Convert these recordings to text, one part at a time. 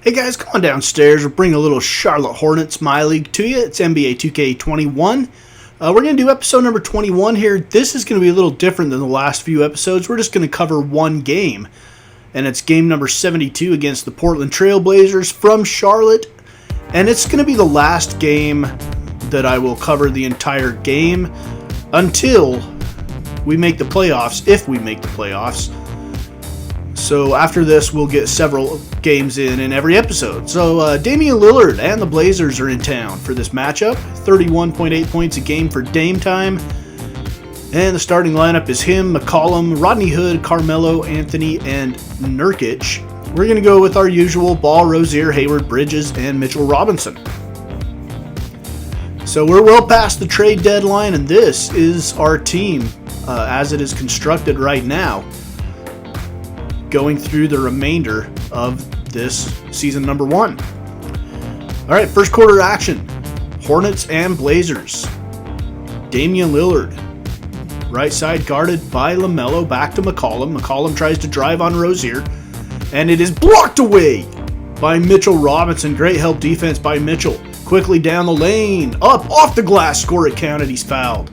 Hey guys, come on downstairs. We'll bring a little Charlotte Hornets My League to you. It's NBA 2K21. We're going to do episode number 21 here. This is going to be a little different than the last few episodes. We're just going to cover one game, and it's game number 72 against the Portland Trail Blazers from Charlotte. And it's going to be the last game that I will cover the entire game until we make the playoffs, if we make the playoffs. So after this, we'll get several games in every episode. So Damian Lillard and the Blazers are in town for this matchup. 31.8 points a game for Dame time. And the starting lineup is him, McCollum, Rodney Hood, Carmelo, Anthony, and Nurkic. We're going to go with our usual Ball, Rozier, Hayward, Bridges, and Mitchell Robinson. So we're well past the trade deadline, and this is our team as it is constructed right now, going through the remainder of this season number 1. All right, first quarter action. Hornets and Blazers. Damian Lillard, right side guarded by LaMelo, back to McCollum. McCollum tries to drive on Rozier, and it is blocked away by Mitchell Robinson. Great help defense by Mitchell. Quickly down the lane, up, off the glass, score it counted, he's fouled.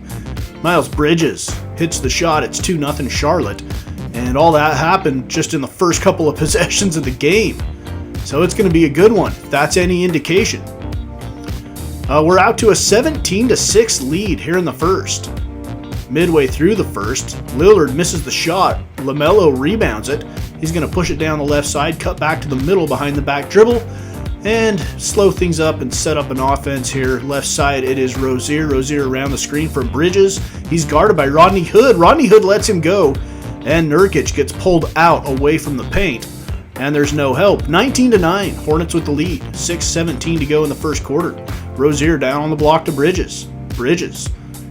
Miles Bridges hits the shot, it's 2-0 Charlotte. And all that happened just in the first couple of possessions of the game. So it's going to be a good one, if that's any indication. We're out to a 17-6 lead here in the first. Midway through the first, Lillard misses the shot. LaMelo rebounds it. He's going to push it down the left side, cut back to the middle behind the back dribble, and slow things up and set up an offense here. Left side, it is Rozier. Rozier around the screen from Bridges. He's guarded by Rodney Hood. Rodney Hood lets him go. And Nurkic gets pulled out away from the paint, and there's no help. 19-9, Hornets with the lead. 6:17 to go in the first quarter. Rozier down on the block to Bridges. Bridges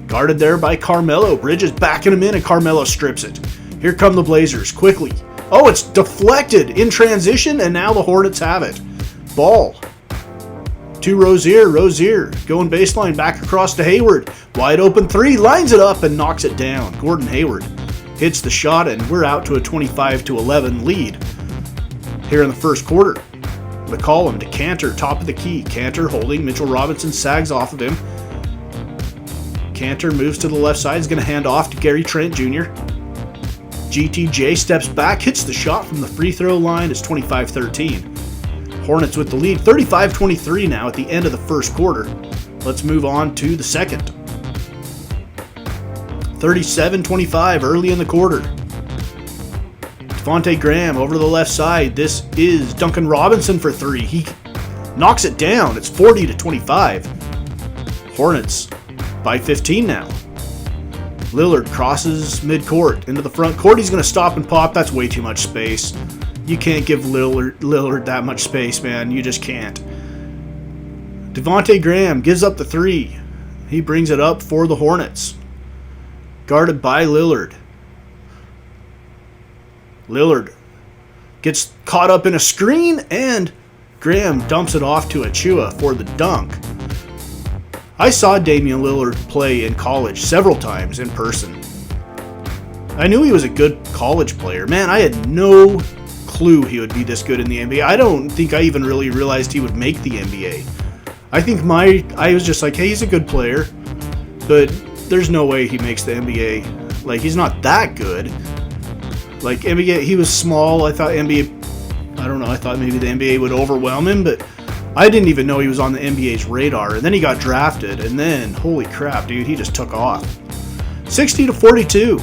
guarded there by Carmelo. Bridges backing him in, and Carmelo strips it. Here come the Blazers quickly. Oh, it's deflected in transition, and now the Hornets have it. Ball to Rozier. Rozier going baseline back across to Hayward. Wide open three, lines it up and knocks it down. Gordon Hayward hits the shot, and we're out to a 25-11 lead here in the first quarter. McCollum to Cantor, top of the key. Cantor holding. Mitchell Robinson sags off of him. Cantor moves to the left side. He's going to hand off to Gary Trent Jr. GTJ steps back, hits the shot from the free throw line. It's 25-13. Hornets with the lead. 35-23 now at the end of the first quarter. Let's move on to the second. 37-25 early in the quarter. Devontae Graham over to the left side. This is Duncan Robinson for three. He knocks it down. It's 40-25. Hornets by 15 now. Lillard crosses midcourt into the front court. He's going to stop and pop. That's way too much space. You can't give Lillard that much space, man. You just can't. Devontae Graham gives up the three. He brings it up for the Hornets. Guarded by Lillard. Lillard gets caught up in a screen, and Graham dumps it off to Achua for the dunk. I saw Damian Lillard play in college several times in person. I knew he was a good college player. Man, I had no clue he would be this good in the NBA. I don't think I even really realized he would make the NBA. I think I was just like, hey, he's a good player, but there's no way he makes the NBA. Like, he's not that good. Like, NBA, he was small. I thought I thought maybe the NBA would overwhelm him, but I didn't even know he was on the NBA's radar. And then he got drafted, and then, holy crap, dude, he just took off. 60-42.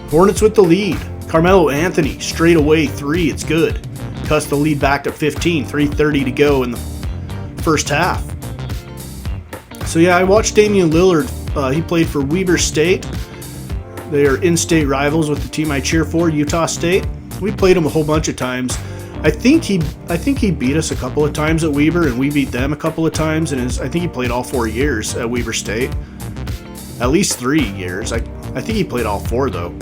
Hornets with the lead. Carmelo Anthony, straight away three, it's good. Cuts the lead back to 15, 3:30 to go in the first half. So yeah, I watched Damian Lillard. He played for Weber State. They are in-state rivals with the team I cheer for, Utah State. We played him a whole bunch of times. I think he beat us a couple of times at Weber, and we beat them a couple of times. And I think he played all 4 years at Weber State. At least 3 years. I think he played all 4 though.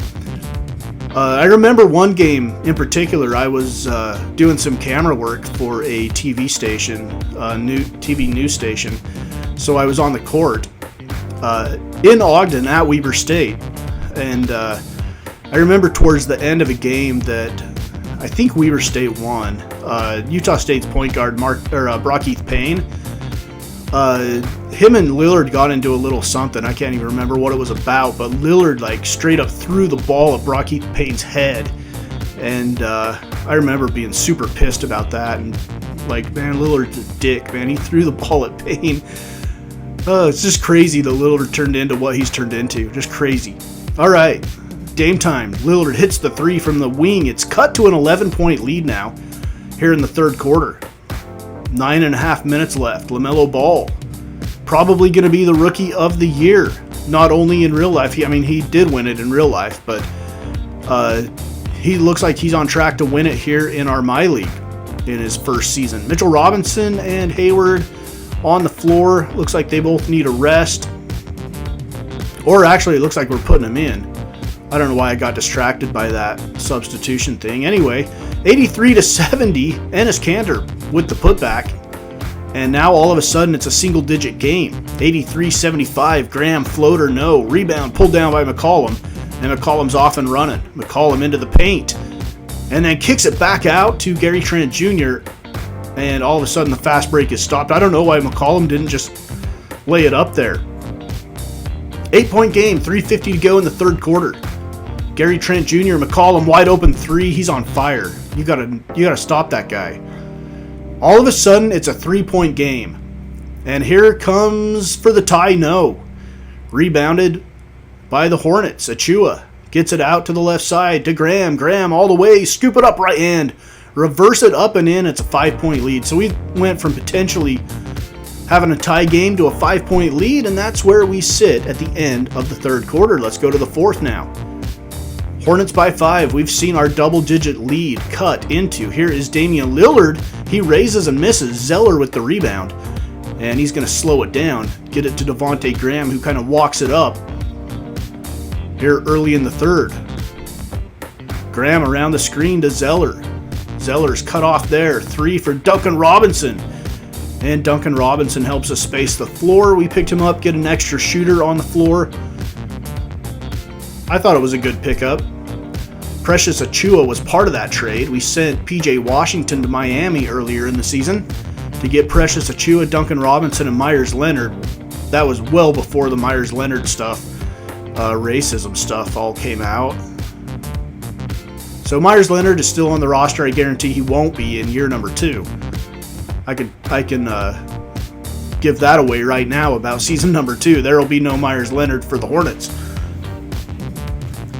I remember one game in particular. I was doing some camera work for a TV station, TV news station. So I was on the court in Ogden at Weber State, and I remember towards the end of a game that I think Weber State won. Utah State's point guard Brockheath Payne. Him and Lillard got into a little something. I can't even remember what it was about, but Lillard like straight up threw the ball at Brockheath Payne's head, and I remember being super pissed about that. And like, man, Lillard's a dick, man. He threw the ball at Payne. It's just crazy that Lillard turned into what he's turned into. Just crazy. All right. Game time. Lillard hits the three from the wing. It's cut to an 11-point lead now here in the third quarter. 9.5 minutes left. LaMelo Ball, probably going to be the rookie of the year. Not only in real life. He did win it in real life, but he looks like he's on track to win it here in our My League in his first season. Mitchell Robinson and Hayward on the floor. Looks like they both need a rest. Or actually, it looks like we're putting them in. I don't know why I got distracted by that substitution thing. Anyway, 83-70, Enes Kanter with the putback. And now all of a sudden it's a single-digit game. 83-75, Graham floater, no. Rebound pulled down by McCollum. And McCollum's off and running. McCollum into the paint. And then kicks it back out to Gary Trent Jr. And all of a sudden the fast break is stopped. I don't know why McCollum didn't just lay it up there. 8-point game, 3:50 to go in the third quarter. Gary Trent Jr., McCollum, wide open three. He's on fire. You gotta stop that guy. All of a sudden, it's a 3-point game. And here comes for the tie, no. Rebounded by the Hornets. Achua gets it out to the left side to Graham. Graham all the way. Scoop it up right hand. Reverse it up and in. It's a 5-point lead. So we went from potentially having a tie game to a 5-point lead, and that's where we sit at the end of the third quarter. Let's go to the fourth now. Hornets by 5. We've seen our double-digit lead cut into. Here is Damian Lillard. He raises and misses. Zeller with the rebound. And he's going to slow it down. Get it to Devontae Graham, who kind of walks it up here early in the third. Graham around the screen to Zeller. Zeller's cut off there. 3 for Duncan Robinson. And Duncan Robinson helps us space the floor. We picked him up, get an extra shooter on the floor. I thought it was a good pickup. Precious Achua was part of that trade. We sent P.J. Washington to Miami earlier in the season to get Precious Achua, Duncan Robinson, and Myers Leonard. That was well before the Myers Leonard stuff, racism stuff all came out. So Myers Leonard is still on the roster. I guarantee he won't be in year number 2. I can give that away right now about season number 2. There will be no Myers Leonard for the Hornets.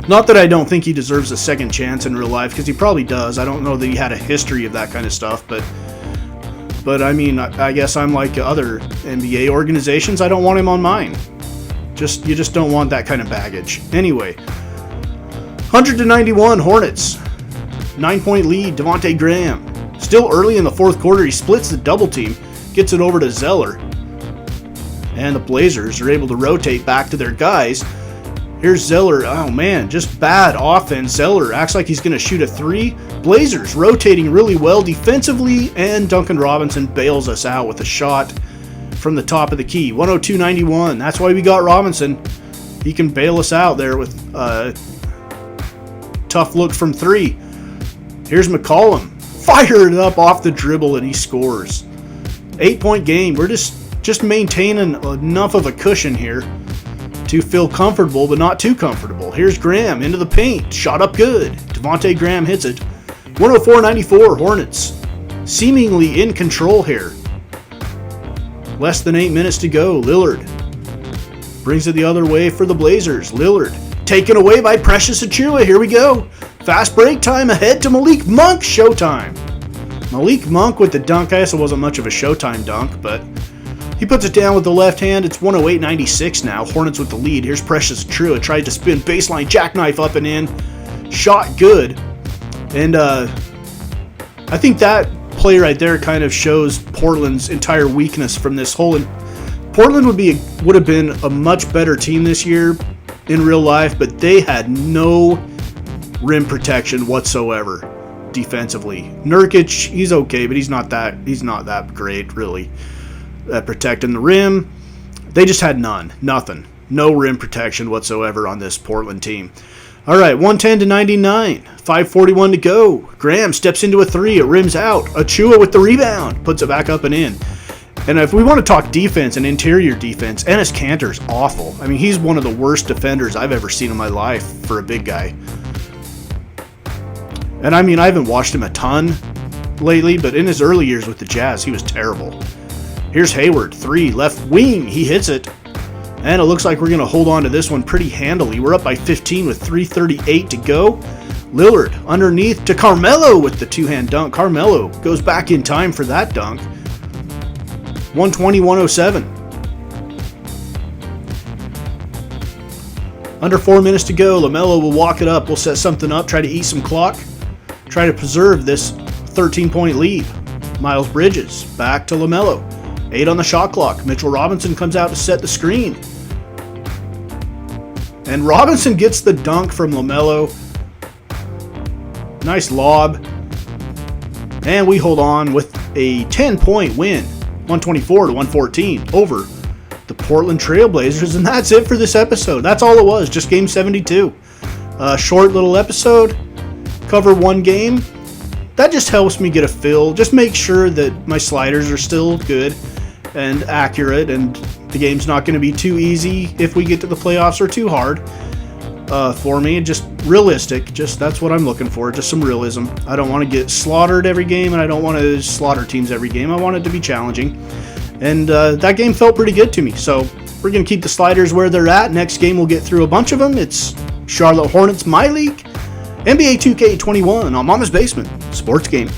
Not that I don't think he deserves a second chance in real life, because he probably does. I don't know that he had a history of that kind of stuff, but I mean, I guess I'm like other NBA organizations. I don't want him on mine. You just don't want that kind of baggage. Anyway, 100-91 Hornets. 9-point lead, Devontae Graham. Still early in the fourth quarter, he splits the double team, gets it over to Zeller. And the Blazers are able to rotate back to their guys. Here's Zeller. Oh, man, just bad offense. Zeller acts like he's going to shoot a 3. Blazers rotating really well defensively, and Duncan Robinson bails us out with a shot from the top of the key. 102-91. That's why we got Robinson. He can bail us out there with a tough look from 3. Here's McCollum. Fired it up off the dribble, and he scores. 8-point game. We're just maintaining enough of a cushion here to feel comfortable, but not too comfortable. Here's Graham into the paint. Shot up good. Devontae Graham hits it. 104-94 Hornets. Seemingly in control here. Less than 8 minutes to go. Lillard brings it the other way for the Blazers. Lillard taken away by Precious Achua. Here we go. Fast break time ahead to Malik Monk. Showtime. Malik Monk with the dunk. I guess it wasn't much of a Showtime dunk, but he puts it down with the left hand. It's 108-96 now. Hornets with the lead. Here's Precious Achua. Tried to spin baseline jackknife up and in. Shot good. And I think that play right there kind of shows Portland's entire weakness from this whole. Portland would have been a much better team this year in real life, but they had no rim protection whatsoever defensively. Nurkic, he's okay, but he's not that great really at protecting the rim. They just had nothing. No rim protection whatsoever on this Portland team. All right, 110 to 99. 5:41 to go. Graham steps into a three. It rims out. Achua with the rebound. Puts it back up and in. And if we want to talk defense and interior defense, Enes Kanter's awful. I mean, he's one of the worst defenders I've ever seen in my life for a big guy. And I mean, I haven't watched him a ton lately, but in his early years with the Jazz, he was terrible. Here's Hayward, three, left wing. He hits it. And it looks like we're going to hold on to this one pretty handily. We're up by 15 with 3:38 to go. Lillard underneath to Carmelo with the two-hand dunk. Carmelo goes back in time for that dunk. 120-107. Under 4 minutes to go. LaMelo will walk it up. We'll set something up, try to eat some clock, try to preserve this 13-point lead. Miles Bridges back to LaMelo. 8 on the shot clock. Mitchell Robinson comes out to set the screen. And Robinson gets the dunk from LaMelo. Nice lob. And we hold on with a 10-point win. 124 to 114 over the Portland Trailblazers. And that's it for this episode. That's all it was. Just game 72. Short little episode. Cover one game. That just helps me get a feel. Just make sure that my sliders are still good and accurate, and the game's not going to be too easy if we get to the playoffs, or too hard for me. Just realistic. Just that's what I'm looking for. Just some realism. I don't want to get slaughtered every game, and I don't want to slaughter teams every game. I want it to be challenging. And that game felt pretty good to me. So we're going to keep the sliders where they're at. Next game, we'll get through a bunch of them. It's Charlotte Hornets, my league. NBA 2K21 on Mama's Basement Sports Game.